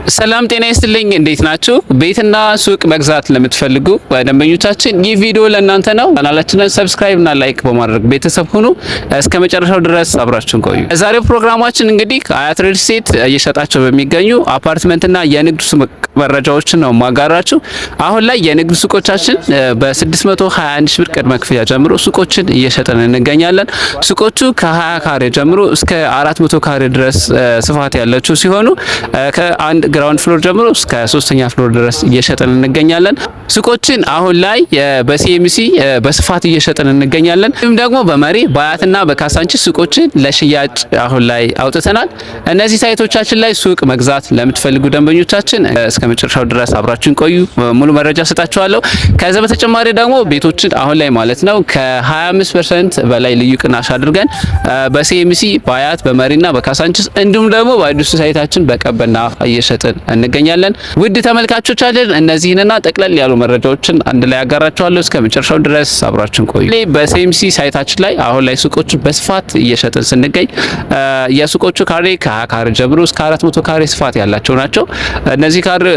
ሰላም ጤና ይስጥልኝ። እንዴት ናችሁ? ቤትና ሱቅ መግዛት ለምትፈልጉ ደንበኞቻችን ይህ ቪዲዮ ለእናንተ ነው። ቻናላችንን ሰብስክራይብ እና ላይክ በማድረግ ቤተሰብ ሁኑ። እስከ መጨረሻው ድረስ አብራችሁን ቆዩ። ዛሬው ፕሮግራማችን እንግዲህ አያት ሪል ስቴት እየሸጣቸው በሚገኙ አፓርትመንትና የንግድ ሱቅ መረጃዎችን ነው ማጋራችሁ። አሁን ላይ የንግድ ሱቆቻችን በ621 ሺህ ብር ቅድመ ክፍያ ጀምሮ ሱቆችን እየሸጠን እንገኛለን። ሱቆቹ ከ20 ካሬ ጀምሮ እስከ 400 ካሬ ድረስ ስፋት ያላቸው ሲሆኑ ከአንድ ግራውንድ ፍሎር ጀምሮ እስከ 3ኛ ፍሎር ድረስ እየሸጠን እንገኛለን። ሱቆችን አሁን ላይ በሲኤምሲ በስፋት እየሸጠን እንገኛለን። እንዲሁም ደግሞ በመሪ በአያትና በካሳንቺስ ሱቆችን ለሽያጭ አሁን ላይ አውጥተናል። እነዚህ ሳይቶቻችን ላይ ሱቅ መግዛት ለምትፈልጉ ደንበኞቻችን እስከ መጨረሻው ድረስ አብራችሁን ቆዩ። ሙሉ መረጃ ሰጣችኋለሁ። ከዛ በተጨማሪ ደግሞ ቤቶችን አሁን ላይ ማለት ነው ከ25% በላይ ልዩ ቅናሽ አድርገን በሲኤምሲ በአያት በመሪና በካሳንቺስ እንዲሁም ደግሞ በአዲሱ ሳይታችን በቀበና እየሸጥን እንገኛለን። ውድ ተመልካቾቻችን እነዚህንና ጠቅለል ያሉ መረጃዎችን አንድ ላይ አጋራችኋለሁ። እስከ መጨረሻው ድረስ አብራችሁን ቆዩ። በሲኤምሲ ሳይታችን ላይ አሁን ላይ ሱቆች በስፋት እየሸጥን ስንገኝ የሱቆቹ ካሬ ከ20 ካሬ ጀምሮ እስከ 400 ካሬ ስፋት ያላቸው ናቸው።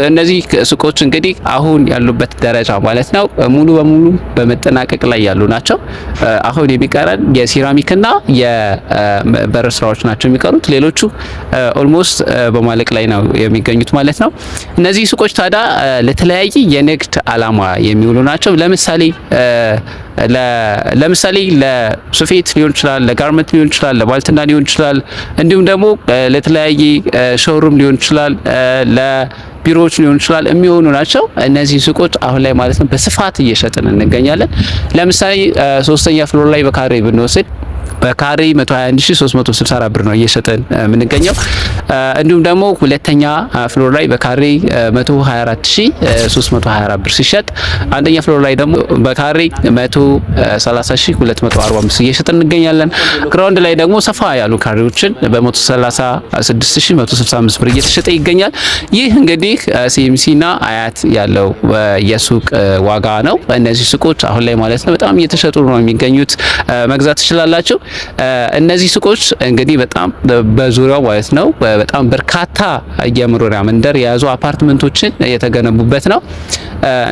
እነዚህ ሱቆች እንግዲህ አሁን ያሉበት ደረጃ ማለት ነው ሙሉ በሙሉ በመጠናቀቅ ላይ ያሉ ናቸው። አሁን የሚቀረን የሴራሚክና የበር ስራዎች ናቸው የሚቀሩት። ሌሎቹ ኦልሞስት በማለቅ ላይ ነው የሚገኙት ማለት ነው። እነዚህ ሱቆች ታዲያ ለተለያየ የንግድ አላማ የሚውሉ ናቸው። ለምሳሌ ለሱፌት ሊሆን ይችላል፣ ለጋርመንት ሊሆን ይችላል፣ ለባልትና ሊሆን ይችላል፣ እንዲሁም ደግሞ ለተለያየ ሾሩም ሊሆን ይችላል፣ ቢሮዎች ሊሆን ይችላል የሚሆኑ ናቸው። እነዚህ ሱቆች አሁን ላይ ማለት ነው በስፋት እየሸጥን እንገኛለን። ለምሳሌ 3ኛ ፍሎር ላይ በካሬ ብንወስድ በካሬ 121364 ብር ነው እየሸጠን የምንገኘው። እንዲሁም ደግሞ ሁለተኛ ፍሎር ላይ በካሬ 124324 ብር ሲሸጥ፣ አንደኛ ፍሎር ላይ ደግሞ በካሬ 130245 እየሸጠን እንገኛለን። ግራውንድ ላይ ደግሞ ሰፋ ያሉ ካሬዎችን በ136165 ብር እየተሸጠ ይገኛል። ይህ እንግዲህ ሲኤምሲና አያት ያለው የሱቅ ዋጋ ነው። እነዚህ ሱቆች አሁን ላይ ማለት ነው በጣም እየተሸጡ ነው የሚገኙት። መግዛት ትችላላችሁ። እነዚህ ሱቆች እንግዲህ በጣም በዙሪያው ማለት ነው በጣም በርካታ የመኖሪያ መንደር የያዙ አፓርትመንቶችን የተገነቡበት ነው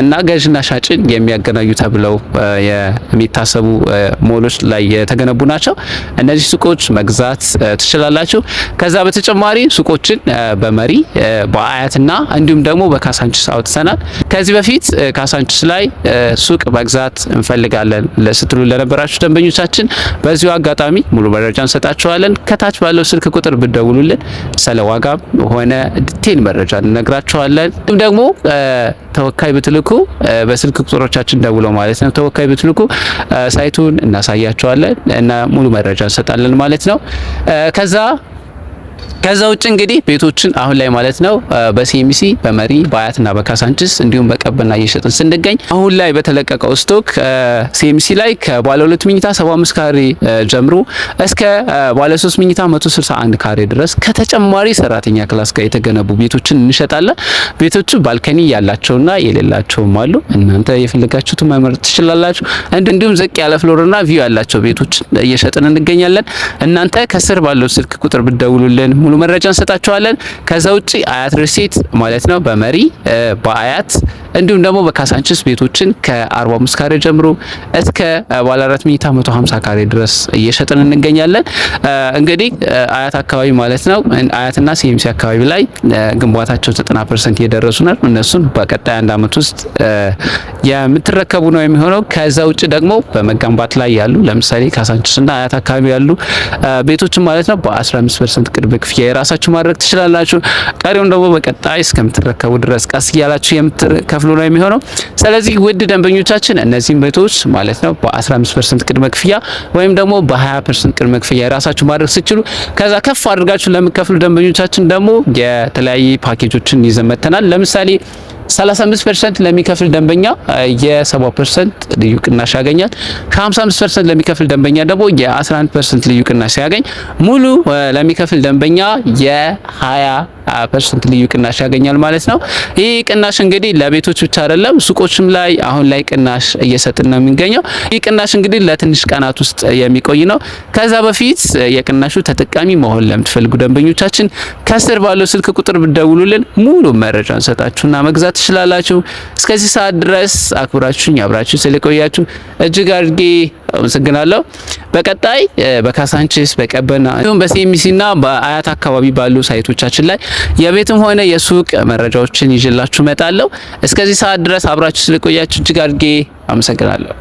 እና ገዥና ሻጭን የሚያገናኙ ተብለው የሚታሰቡ ሞሎች ላይ የተገነቡ ናቸው። እነዚህ ሱቆች መግዛት ትችላላችሁ። ከዛ በተጨማሪ ሱቆችን በመሪ በአያትና እንዲሁም ደግሞ በካሳንቺስ አውጥተናል። ከዚህ በፊት ካሳንቺስ ላይ ሱቅ መግዛት እንፈልጋለን ስትሉ ለነበራችሁ ደንበኞቻችን በዚሁ አጋጣሚ ሙሉ መረጃ እንሰጣችኋለን። ከታች ባለው ስልክ ቁጥር ብትደውሉልን ስለ ዋጋም ሆነ ዲቴል መረጃ እንነግራችኋለን። ደግሞ ተወካይ ብትልኩ በስልክ ቁጥሮቻችን ደውለው ማለት ነው ተወካይ ብትልኩ ሳይቱን እናሳያችኋለን እና ሙሉ መረጃ እንሰጣለን ማለት ነው። ከዛ ውጭ እንግዲህ ቤቶችን አሁን ላይ ማለት ነው በሲኤምሲ በመሪ በአያትና በካሳንቺስ እንዲሁም በቀበና እየሸጥን ስንገኝ አሁን ላይ በተለቀቀው ስቶክ ሲኤምሲ ላይ ከባለ 2 መኝታ 75 ካሬ ጀምሮ እስከ ባለ 3 መኝታ 161 ካሬ ድረስ ከተጨማሪ ሰራተኛ ክላስ ጋር የተገነቡ ቤቶችን እንሸጣለን። ቤቶቹ ባልከኒ ያላቸውና የሌላቸውም አሉ። እናንተ የፈለጋችሁትን መምረጥ ትችላላችሁ። እንዲሁም ዘቅ ያለ ፍሎርና ቪው ያላቸው ቤቶችን እየሸጥን እንገኛለን። እናንተ ከስር ባለው ስልክ ቁጥር ብትደውሉልን ሙሉ መረጃ እንሰጣችኋለን። ከዛ ውጪ አያት ሪል ስቴት ማለት ነው በመሪ በአያት እንዲሁም ደግሞ በካሳንቺስ ቤቶችን ከ45 ካሬ ጀምሮ እስከ ባለ 4 መኝታ 150 ካሬ ድረስ እየሸጥን እንገኛለን። እንግዲህ አያት አካባቢ ማለት ነው አያትና ሲኤምሲ አካባቢ ላይ ግንባታቸው 90% እየደረሱ ነው። እነሱን በቀጣይ 1 አመት ውስጥ የምትረከቡ ነው የሚሆነው። ከዛ ውጪ ደግሞ በመገንባት ላይ ያሉ ለምሳሌ ካሳንቺስና አያት አካባቢ ያሉ ቤቶችን ማለት ነው በ15% ቅድመ ክፍያ የራሳችሁ ማድረግ ትችላላችሁ። ቀሪውን ደግሞ በቀጣይ እስከምትረከቡ ድረስ ቀስ እያላችሁ የምትከፍሉ ነው የሚሆነው። ስለዚህ ውድ ደንበኞቻችን እነዚህን ቤቶች ማለት ነው በ15% ቅድመ ክፍያ ወይም ደግሞ በ20% ቅድመ ክፍያ የራሳችሁ ማድረግ ሲችሉ ከዛ ከፍ አድርጋችሁ ለምትከፍሉ ደንበኞቻችን ደግሞ የተለያየ ፓኬጆችን ይዘን መጥተናል። ለምሳሌ 35% ለሚከፍል ደንበኛ የ7% ልዩ ቅናሽ ያገኛል። ከ55% ለሚከፍል ደንበኛ ደግሞ የ11% ልዩ ቅናሽ ያገኝ፣ ሙሉ ለሚከፍል ደንበኛ የ20 20% ልዩ ቅናሽ ያገኛል ማለት ነው። ይህ ቅናሽ እንግዲህ ለቤቶች ብቻ አይደለም፣ ሱቆችም ላይ አሁን ላይ ቅናሽ እየሰጥን ነው የሚገኘው። ይህ ቅናሽ እንግዲህ ለትንሽ ቀናት ውስጥ የሚቆይ ነው። ከዛ በፊት የቅናሹ ተጠቃሚ መሆን ለምትፈልጉ ደንበኞቻችን ከስር ባለው ስልክ ቁጥር ብትደውሉልን ሙሉ መረጃ እንሰጣችሁና መግዛት ትችላላችሁ። እስከዚህ ሰዓት ድረስ አክብራችሁኝ አብራችሁ ስለቆያችሁ እጅግ አድርጌ አመሰግናለሁ። በቀጣይ በካሳንቺስ በቀበና እንዲሁም በሲኤምሲና በአያት አካባቢ ባሉ ሳይቶቻችን ላይ የቤትም ሆነ የሱቅ መረጃዎችን ይዤላችሁ እመጣለሁ። እስከዚህ ሰዓት ድረስ አብራችሁ ስለቆያችሁ እጅግ አድርጌ አመሰግናለሁ።